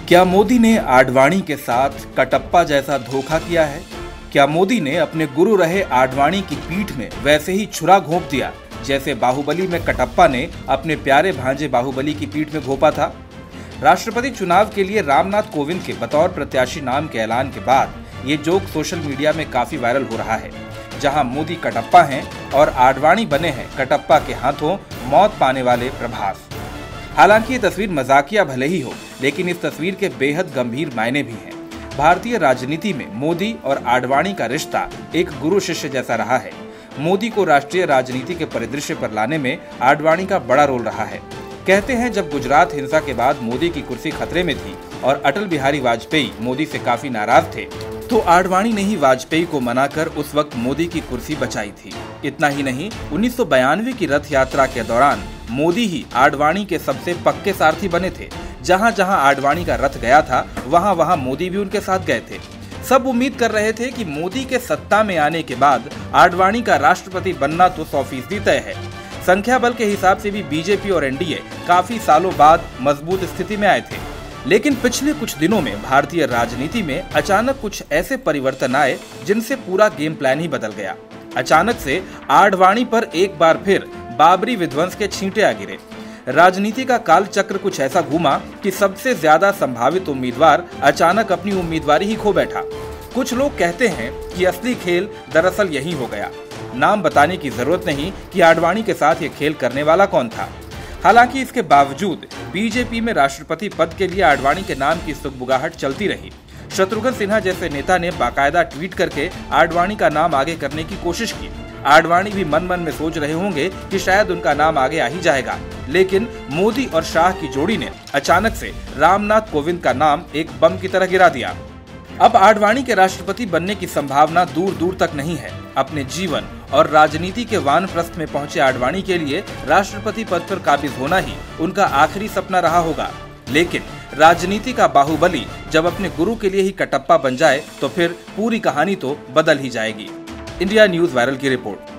क्या मोदी ने आडवाणी के साथ कटप्पा जैसा धोखा किया है? क्या मोदी ने अपने गुरु रहे आडवाणी की पीठ में वैसे ही छुरा घोंप दिया जैसे बाहुबली में कटप्पा ने अपने प्यारे भांजे बाहुबली की पीठ में घोंपा था? राष्ट्रपति चुनाव के लिए रामनाथ कोविंद के बतौर प्रत्याशी नाम के ऐलान के बाद ये जोक सोशल मीडिया में काफी वायरल हो रहा है, जहां मोदी कटप्पा हैं और आडवाणी बने हैं कटप्पा के हाथों मौत पाने वाले प्रभास। हालांकि ये तस्वीर मजाकिया भले ही हो, लेकिन इस तस्वीर के बेहद गंभीर मायने भी हैं। भारतीय राजनीति में मोदी और आडवाणी का रिश्ता एक गुरु शिष्य जैसा रहा है। मोदी को राष्ट्रीय राजनीति के परिदृश्य पर लाने में आडवाणी का बड़ा रोल रहा है। कहते हैं जब गुजरात हिंसा के बाद मोदी की कुर्सी खतरे में थी और अटल बिहारी वाजपेयी मोदी से काफी नाराज थे, तो आडवाणी ने ही वाजपेयी को मनाकर उस वक्त मोदी की कुर्सी बचाई थी। इतना ही नहीं, 1992 की रथ यात्रा के दौरान मोदी ही आडवाणी के सबसे पक्के सारथी बने थे। जहां जहां आडवाणी का रथ गया था, वहां वहां मोदी भी उनके साथ गए थे। सब उम्मीद कर रहे थे कि मोदी के सत्ता में आने के बाद आडवाणी का राष्ट्रपति बनना तो 100% तय है। संख्या बल के हिसाब से भी बीजेपी और एनडीए काफी सालों बाद मजबूत स्थिति में आए थे। लेकिन पिछले कुछ दिनों में भारतीय राजनीति में अचानक कुछ ऐसे परिवर्तन आए जिनसे पूरा गेम प्लान ही बदल गया। अचानक से आडवाणी पर एक बार फिर बाबरी विध्वंस के छींटे आ गिरे। राजनीति का काल चक्र कुछ ऐसा घूमा कि सबसे ज्यादा संभावित उम्मीदवार अचानक अपनी उम्मीदवारी ही खो बैठा। कुछ लोग कहते हैं कि असली खेल दरअसल यही हो गया। नाम बताने की जरूरत नहीं कि आडवाणी के साथ ये खेल करने वाला कौन था। हालांकि इसके बावजूद बीजेपी में राष्ट्रपति पद के लिए आडवाणी के नाम की सुगबुगाहट चलती रही। शत्रुघ्न सिन्हा जैसे नेता ने बाकायदा ट्वीट करके आडवाणी का नाम आगे करने की कोशिश की। आडवाणी भी मन मन में सोच रहे होंगे कि शायद उनका नाम आगे आ ही जाएगा, लेकिन मोदी और शाह की जोड़ी ने अचानक से रामनाथ कोविंद का नाम एक बम की तरह गिरा दिया। अब आडवाणी के राष्ट्रपति बनने की संभावना दूर दूर तक नहीं है। अपने जीवन और राजनीति के वानप्रस्थ में पहुंचे आडवाणी के लिए राष्ट्रपति पद पर काबिज होना ही उनका आखिरी सपना रहा होगा। लेकिन राजनीति का बाहुबली जब अपने गुरु के लिए ही कटप्पा बन जाए तो फिर पूरी कहानी तो बदल ही जाएगी। इंडिया न्यूज वायरल की रिपोर्ट।